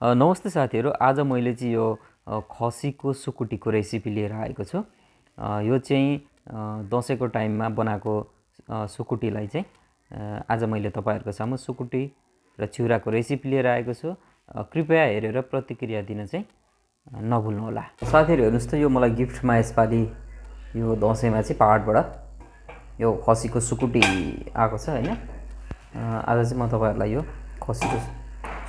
नमस्ते साथीहरू, आज मैले चाहिँ यो खसीको सुकुटीको रेसिपी लिएर आएको छु। यो चाहिँ दसैँको टाइममा बनाएको सुकुटीलाई चाहिँ आज मैले तपाईँहरूको सामु सुकुटी र चिउराको रेसिपी लिएर आएको छु। कृपया हेरेर प्रतिक्रिया दिन चाहिँ नभुल्नुहोला। साथीहरू हेर्नुहोस् त, यो मलाई गिफ्टमा यसपालि यो दसैँमा चाहिँ पहाडबाट यो खसीको सुकुटी आएको छ हैन। आज चाहिँ म तपाईँहरूलाई यो खसीको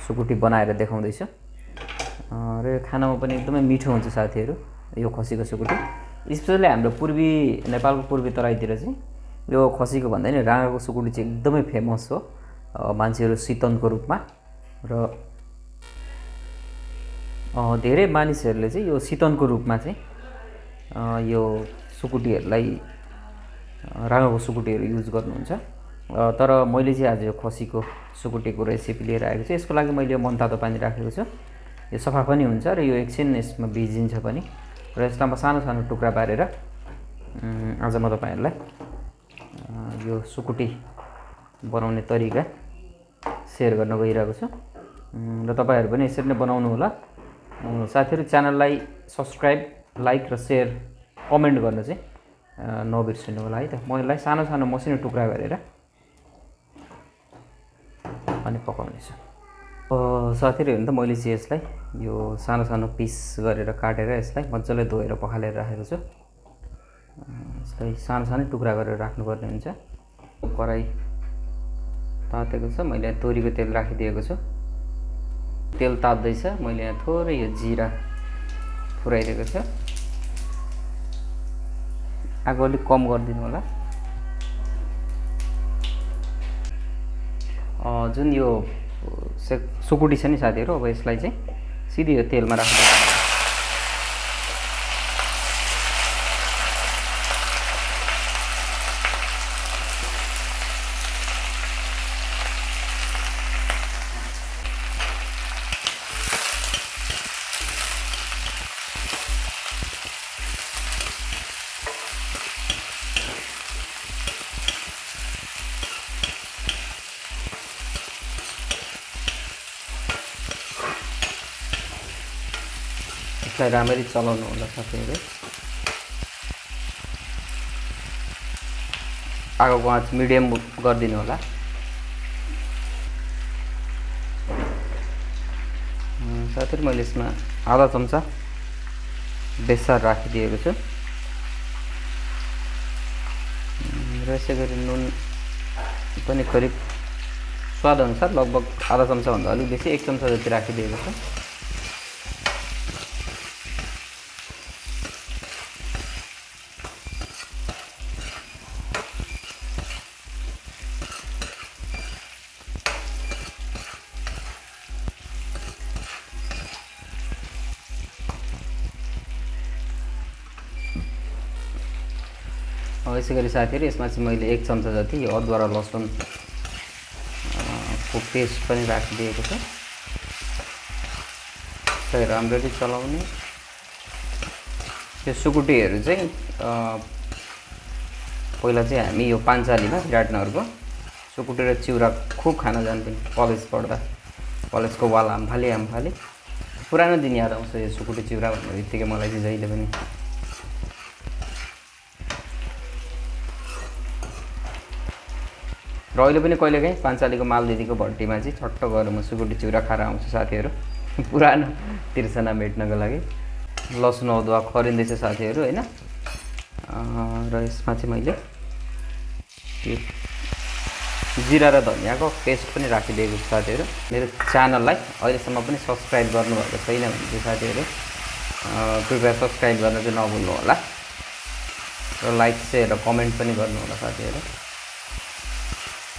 सुकुटी बनाएर देखाउँदैछु र यो खानामा पनि एकदमै मिठो हुन्छ साथीहरू। यो खसीको सुकुटी स्पेसली हाम्रो पूर्वी नेपालको पूर्वी तराईतिर चाहिँ यो खसीको भन्दा नि राँगाको सुकुटी चाहिँ एकदमै फेमस हो मान्छेहरू शीतनको रूपमा। र धेरै मानिसहरूले चाहिँ यो शीतनको रूपमा चाहिँ यो सुकुटीहरूलाई राँगाको सुकुटीहरू युज गर्नुहुन्छ। तर मैले चाहिँ आज यो खसीको सुकुटीको रेसिपी लिएर आएको छु। यसको लागि मैले यो मनतातो पानी राखेको छु। यो सफा पनि हुन्छ र यो एकछिन यसमा भिजिन्छ पनि। र यसलाई म सानो सानो टुक्रा पारेर आज म तपाईहरुलाई यो सुकुटी बनाउने तरिका शेयर गर्न गइरहेको छु र तपाईहरु पनि यसरी नै बनाउनु होला। साथीहरु, च्यानललाई सब्स्क्राइब, लाइक र शेयर, कमेन्ट गर्न चाहिँ नबिर्सिनु होला है त। म यसलाई सानो सानो मसिनो टुक्रा गरेर अनि पकाउनेछु। साथीहरु हेर्नु त, मैले चाहिँ यसलाई यो सानो सानो पिस गरेर काटेर यसलाई मज्जाले धोएर पखालेर राखेको छु। यसलाई सानो सानो टुक्रा गरेर राख्नुपर्ने हुन्छ। कराई तातेको छ, मैले यहाँ तोरीको तेल राखिदिएको छु। तेल तात्दैछ, मैले यहाँ थोरै यो जिरा फुराइदिएको छु। आगो अलिक कम गरिदिनु होला। जुन यो सुकुटी छ नि साथीहरु, अब यसलाई चाहिँ सिधै यो तेलमा राख्नु। यसलाई राम्ररी चलाउनु होला साथीहरु। आगोको आँच मिडियम गरिदिनु होला। साथीहरु, मैले यसमा आधा चम्चा बेसार राखिदिएको छु र यसै गरी नुन पनि करिब स्वाद अनुसार लगभग आधा चम्चा भन्दा अलिक बेसी 1 चम्चा जति राखिदिएको छु। यसै गरी साथीहरु, यसमा चाहिँ मैले 1 चम्चा जति यो अदुवा र लसुन को पेस्ट पनि राखिदिएको छु। यसलाई राम्ररी चलाउने। यो सुकुटीहरु चाहिँ पहिला चाहिँ हामी यो पाञ्चालीमा विराटनगरको सुकुटी र चिउरा खुब खान जान्थ्यौं। कलेज पढ्दा कलेजको वाल आम्फाली पुरानो दिन याद आउँछ। यो सुकुटी चिउरा भन्ने बित्तिकै मलाई चाहिँ जहिले पनि। र अहिले पनि कहिलेकाहीँ पाञ्चालीको मालदिदीको भट्टीमा चाहिँ छट्ट गएर म सुकुटी चिउरा खाएर आउँछु साथीहरु, पुरानो तिर्सना मेट्नको लागि। लसुन अदुवा खरिँदैछ साथीहरु हैन। र यसमा चाहिँ मैले यो जिरा र धनियाको पेस्ट पनि राखिदिएको छु साथीहरु। मेरो च्यानललाई अहिलेसम्म पनि सब्स्क्राइब गर्नुभएको छैन भने चाहिँ साथीहरु कृपया सब्स्क्राइब गर्न चाहिँ नभुल्नु होला र लाइक, शेयर र कमेन्ट पनि गर्नु होला साथीहरु।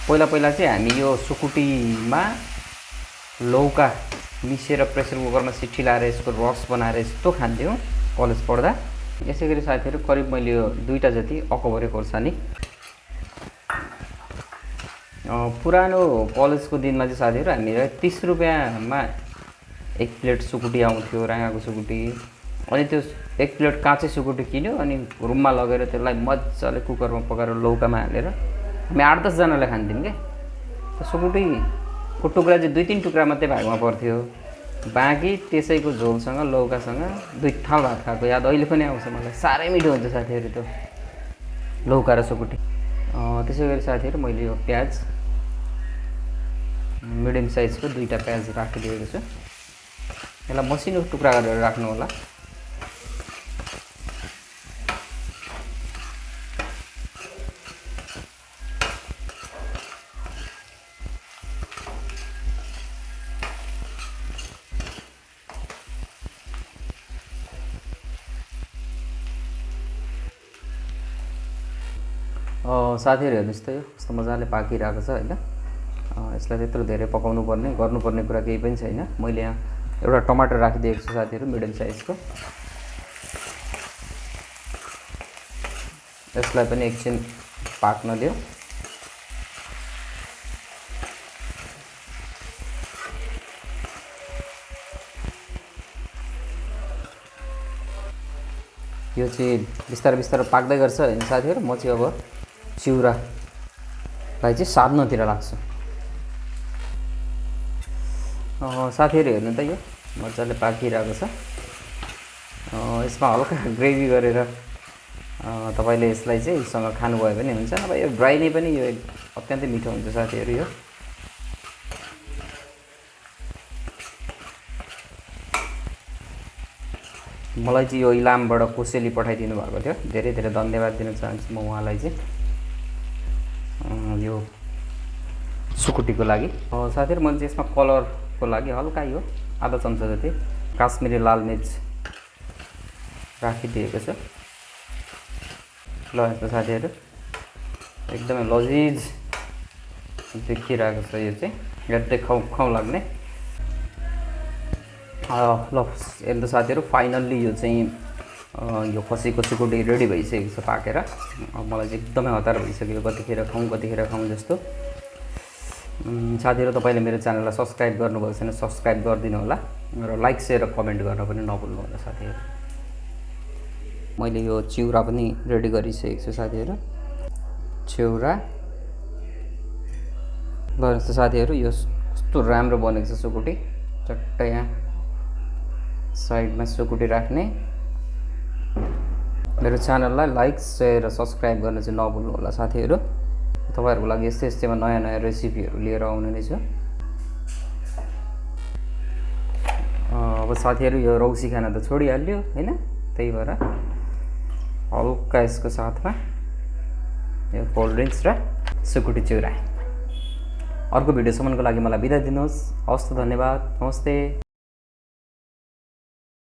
पहिला चाहिँ हामी यो सुकुटीमा लौका मिसेर प्रेसर कुकरमा सिटी लाएर यसको रस बनाएर यस्तो खान्थ्यौं कलेज पढ्दा। यसै गरी साथीहरु, करिब मैले यो 2टा जति अकबरे खोर्सानी पुरानो कलेजको दिनमा चाहिँ साथीहरु हामीलाई 30 रुपैयाँमा 1 प्लेट सुकुटी आउँथ्यो, राँगाको सुकुटी। अनि त्यो 1 प्लेट काँचै सुकुटी किन्यो अनि रुममा लगेर त्यसलाई मज्जाले कुकरमा पकाएर लौकामा हालेर हामी 8-10 जनाले खान्थ्यौं के। सुकुटीको टुक्रा चाहिँ 2-3 टुक्रा मात्रै भागमा पर्थ्यो। बाँकी त्यसैको झोलसँग लौकासँग 2 थाल भात खाएको याद अहिले पनि आउँछ मलाई। साह्रै मिठो हुन्छ साथीहरू त्यो लौका र सुकुटी। त्यसै गरी साथीहरू मैले यो प्याज मिडियम साइजको 2टा प्याज राखिदिएको छु। यसलाई मसिनो टुक्रा गरेर राख्नु होला। साथीहरू हेर्नुहोस् त यो कस्तो मजाले पाकिरहेको छ होइन। यसलाई त्यत्रो धेरै पकाउनु पर्ने गर्नुपर्ने कुरा केही पनि छैन। मैले यहाँ एउटा टमाटर राखिदिएको छु साथीहरू मिडियम साइजको। यसलाई पनि एकछिन पाक्न दियो। यो चाहिँ बिस्तारै बिस्तारै पाक्दै गर्छ होइन साथीहरू। म चाहिँ अब चिउरालाई चाहिँ साध्नतिर लाग्छु। साथीहरू हेर्नु त यो मजाले पाकिरहेको छ। यसमा हल्का ग्रेभी गरेर तपाईँले यसलाई चाहिँ सँग खानुभयो भने हुन्छ, नभए यो ड्राई नै पनि यो अत्यन्तै मिठो हुन्छ साथीहरू। यो मलाई चाहिँ यो इलामबाट कोसेली पठाइदिनु भएको थियो, धेरै धेरै धन्यवाद दिन चाहन्छु म उहाँलाई चाहिँ यो सुकुटीको लागि। साथीहरू मैले चाहिँ यसमा कलरको लागि हल्का यो आधा चम्चा जति काश्मिरी लाल मिर्च राखिदिएको छु। ल यस्तो साथीहरू एकदमै लजिज देखिरहेको छ। यो चाहिँ हेर्दै खाउँ खाउँ लाग्ने। ल हेर्नु त साथीहरू फाइनल्ली यो चाहिँ यो खसीको सुकुटी रेडी भइसकेको छ पाकेर। मलाई चाहिँ एकदमै हतार भइसक्यो कतिखेर खाउँ जस्तो। साथीहरू तपाईँले मेरो च्यानललाई सब्सक्राइब गर्नुभएको छैन सब्सक्राइब गरिदिनु होला र लाइक सेयर र कमेन्ट गर्न पनि नभुल्नु होला साथीहरू। मैले यो चिउरा पनि रेडी गरिसकेको छु साथीहरू। चिउरा ल यस्तो साथीहरू यो कस्तो राम्रो बनेको छ सुकुटी। चट्टै यहाँ साइडमा सुकुटी राख्ने। मेरो च्यानललाई लाइक सेयर र सब्सक्राइब गर्न चाहिँ नभुल्नु होला साथीहरू। तपाईँहरूको लागि यस्तैमा नयाँ नयाँ रेसिपीहरू लिएर आउने नै छु। अब साथीहरू यो रौसी खाना त छोडिहाल्यो होइन, त्यही भएर हल्का यसको साथमा यो कोल्ड ड्रिङ्क्स र सुकुटी चिउरा। अर्को भिडियोसम्मको लागि मलाई बिदा दिनुहोस्। हवस् त, धन्यवाद, नमस्ते।